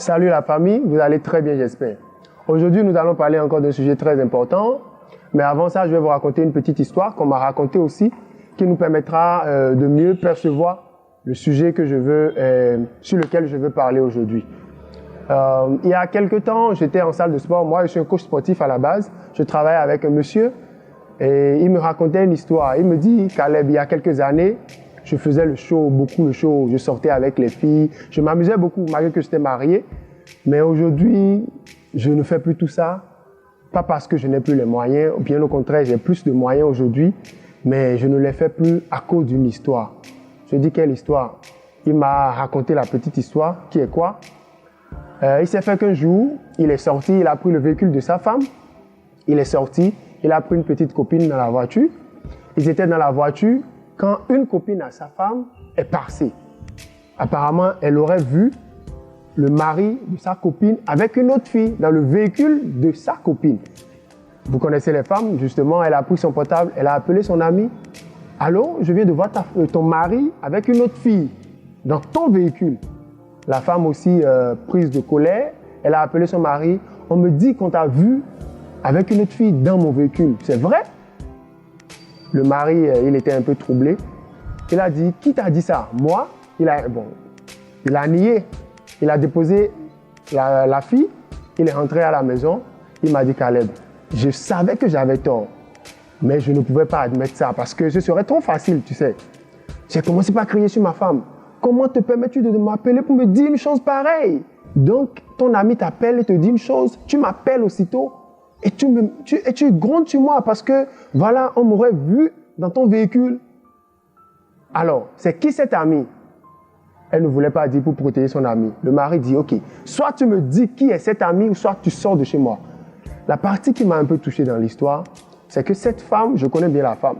Salut la famille, vous allez très bien j'espère. Aujourd'hui nous allons parler encore d'un sujet très important, mais avant ça je vais vous raconter une petite histoire qu'on m'a racontée aussi, qui nous permettra de mieux percevoir le sujet que sur lequel je veux parler aujourd'hui. Il y a quelques temps, j'étais en salle de sport, moi je suis un coach sportif à la base, je travaille avec un monsieur et il me racontait une histoire. Il me dit, Caleb, il y a quelques années, je faisais beaucoup le show, je sortais avec les filles, je m'amusais beaucoup malgré que j'étais marié. Mais aujourd'hui, je ne fais plus tout ça, pas parce que je n'ai plus les moyens, bien au contraire, j'ai plus de moyens aujourd'hui, mais je ne les fais plus à cause d'une histoire. Je dis quelle histoire? Il m'a raconté la petite histoire, qui est quoi? Il s'est fait qu'un jour, il est sorti, il a pris le véhicule de sa femme, il est sorti, il a pris une petite copine dans la voiture, ils étaient dans la voiture, quand une copine à sa femme est passée. Apparemment, elle aurait vu le mari de sa copine avec une autre fille dans le véhicule de sa copine. Vous connaissez les femmes, justement, elle a pris son portable, elle a appelé son ami. Allô, je viens de voir ton mari avec une autre fille dans ton véhicule. La femme aussi, prise de colère, elle a appelé son mari. On me dit qu'on t'a vu avec une autre fille dans mon véhicule. C'est vrai? Le mari, il était un peu troublé. Il a dit, qui t'a dit ça? Moi? Il a nié. Il a déposé la fille. Il est rentré à la maison. Il m'a dit, Caleb, je savais que j'avais tort. Mais je ne pouvais pas admettre ça parce que ce serait trop facile, tu sais. J'ai commencé par crier sur ma femme. Comment te permets-tu de m'appeler pour me dire une chose pareille? Donc, ton ami t'appelle et te dit une chose. Tu m'appelles aussitôt. Et tu grondes sur moi parce que, voilà, on m'aurait vu dans ton véhicule. Alors, c'est qui cet ami? Elle ne voulait pas dire pour protéger son ami. Le mari dit, ok, soit tu me dis qui est cet ami, ou soit tu sors de chez moi. La partie qui m'a un peu touché dans l'histoire, c'est que cette femme, je connais bien la femme.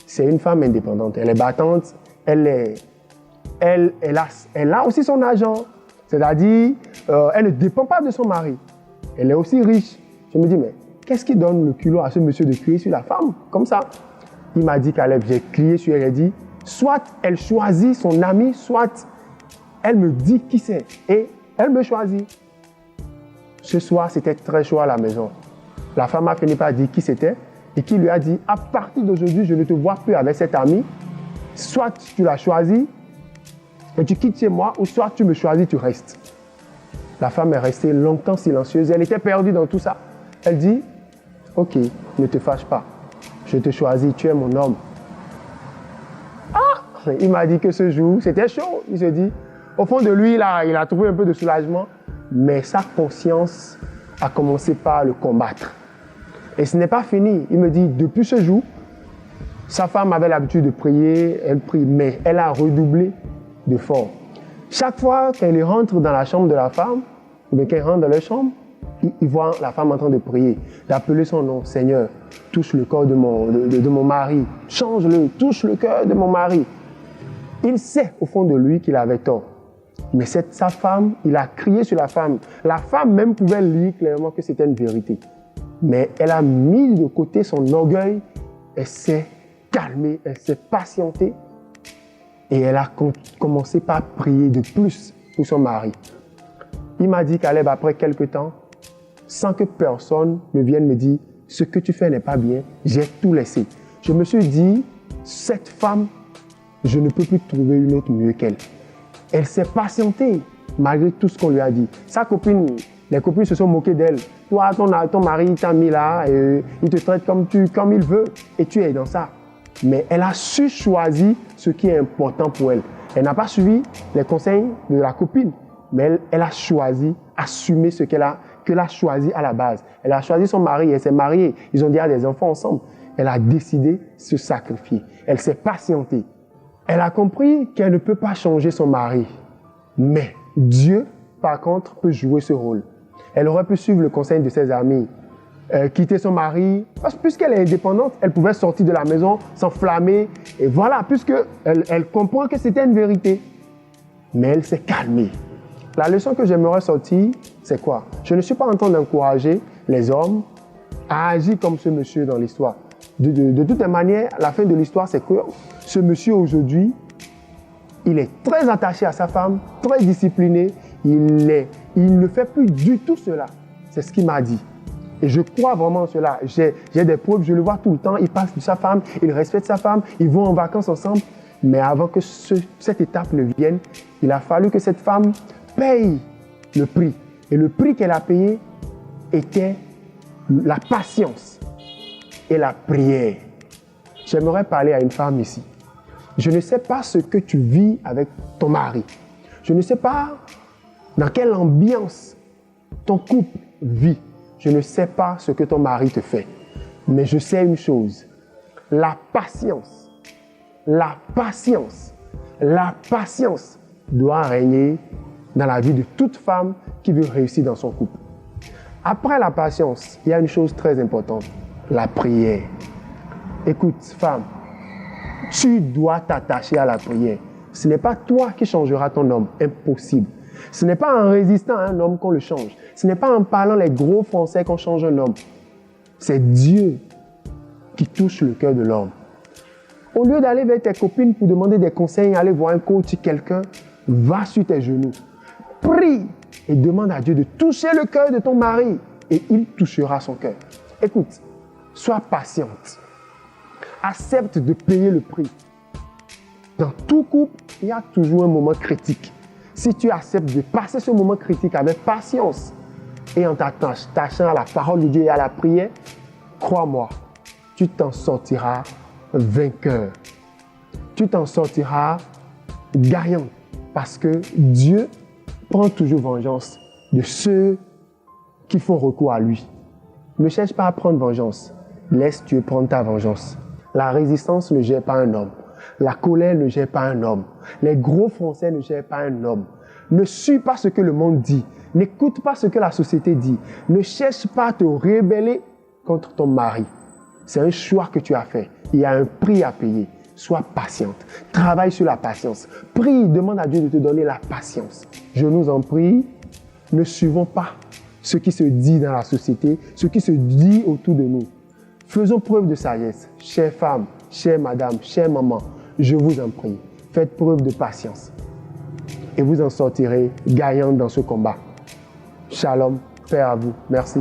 C'est une femme indépendante. Elle est battante. Elle a aussi son argent. C'est-à-dire, elle ne dépend pas de son mari. Elle est aussi riche. Je me dis, mais qu'est-ce qui donne le culot à ce monsieur de crier sur la femme, comme ça? Il m'a dit, Caleb, j'ai crié sur elle, j'ai dit, soit elle choisit son ami, soit elle me dit qui c'est, et elle me choisit. Ce soir, c'était très chaud à la maison. La femme a fini par dire qui c'était, et qui lui a dit, à partir d'aujourd'hui, je ne te vois plus avec cet ami, soit tu l'as choisi, et tu quittes chez moi, ou soit tu me choisis, tu restes. La femme est restée longtemps silencieuse, elle était perdue dans tout ça. Elle dit, ok, ne te fâche pas, je te choisis, tu es mon homme. Ah, il m'a dit que ce jour, c'était chaud. Il se dit, au fond de lui, il a trouvé un peu de soulagement, mais sa conscience a commencé par le combattre. Et ce n'est pas fini. Il me dit, depuis ce jour, sa femme avait l'habitude de prier, elle prie, mais elle a redoublé d'efforts. Chaque fois qu'elle rentre dans la chambre de la femme, ou bien qu'elle rentre dans leur chambre, il voit la femme en train de prier, d'appeler son nom. Seigneur, touche le corps de mon mari. Change-le, touche le cœur de mon mari. Il sait au fond de lui qu'il avait tort. Mais sa femme, il a crié sur la femme. La femme même pouvait lire clairement que c'était une vérité. Mais elle a mis de côté son orgueil. Elle s'est calmée, elle s'est patientée. Et elle a commencé par prier de plus pour son mari. Il m'a dit, Caleb, après quelques temps, sans que personne ne vienne me dire « ce que tu fais n'est pas bien », j'ai tout laissé. Je me suis dit, cette femme, je ne peux plus trouver une autre mieux qu'elle. Elle s'est patientée malgré tout ce qu'on lui a dit. Sa copine, les copines se sont moquées d'elle. Toi, ton mari t'a mis là, et il te traite comme il veut et tu es dans ça. Mais elle a su choisir ce qui est important pour elle. Elle n'a pas suivi les conseils de la copine, mais elle a choisi, assumé ce qu'elle a choisi à la base. Elle a choisi son mari, elle s'est mariée, ils ont déjà des enfants ensemble. Elle a décidé de se sacrifier. Elle s'est patientée. Elle a compris qu'elle ne peut pas changer son mari. Mais Dieu, par contre, peut jouer ce rôle. Elle aurait pu suivre le conseil de ses amis, quitter son mari, parce que puisqu'elle est indépendante, elle pouvait sortir de la maison, s'enflammer, et voilà, puisqu'elle comprend que c'était une vérité. Mais elle s'est calmée. La leçon que j'aimerais sortir, c'est quoi? Je ne suis pas en train d'encourager les hommes à agir comme ce monsieur dans l'histoire. De toutes les manières, la fin de l'histoire, c'est que ce monsieur aujourd'hui, il est très attaché à sa femme, très discipliné, il il ne fait plus du tout cela. C'est ce qu'il m'a dit. Et je crois vraiment en cela. J'ai des preuves, je le vois tout le temps. Il passe de sa femme, il respecte sa femme, ils vont en vacances ensemble. Mais avant que cette étape ne vienne, il a fallu que cette femme paye le prix. Et le prix qu'elle a payé était la patience et la prière. J'aimerais parler à une femme ici. Je ne sais pas ce que tu vis avec ton mari. Je ne sais pas dans quelle ambiance ton couple vit. Je ne sais pas ce que ton mari te fait. Mais je sais une chose. La patience doit régner dans la vie de toute femme qui veut réussir dans son couple. Après la patience, il y a une chose très importante, la prière. Écoute, femme, tu dois t'attacher à la prière. Ce n'est pas toi qui changeras ton homme, impossible. Ce n'est pas en résistant à un homme qu'on le change. Ce n'est pas en parlant les gros français qu'on change un homme. C'est Dieu qui touche le cœur de l'homme. Au lieu d'aller vers tes copines pour demander des conseils, aller voir un coach, quelqu'un, va sur tes genoux. Prie et demande à Dieu de toucher le cœur de ton mari et il touchera son cœur. Écoute, sois patiente. Accepte de payer le prix. Dans tout couple, il y a toujours un moment critique. Si tu acceptes de passer ce moment critique avec patience et en t'attachant à la parole de Dieu et à la prière, crois-moi, tu t'en sortiras vainqueur. Tu t'en sortiras gagnant parce que Dieu prend toujours vengeance de ceux qui font recours à lui. Ne cherche pas à prendre vengeance. Laisse Dieu prendre ta vengeance. La résistance ne gère pas un homme. La colère ne gère pas un homme. Les gros français ne gèrent pas un homme. Ne suis pas ce que le monde dit. N'écoute pas ce que la société dit. Ne cherche pas à te rebeller contre ton mari. C'est un choix que tu as fait. Il y a un prix à payer. Sois patiente. Travaille sur la patience. Prie, demande à Dieu de te donner la patience. Je nous en prie, ne suivons pas ce qui se dit dans la société, ce qui se dit autour de nous. Faisons preuve de sagesse. Chère femme, chère madame, chère maman, je vous en prie, faites preuve de patience. Et vous en sortirez gagnant dans ce combat. Shalom, paix à vous. Merci.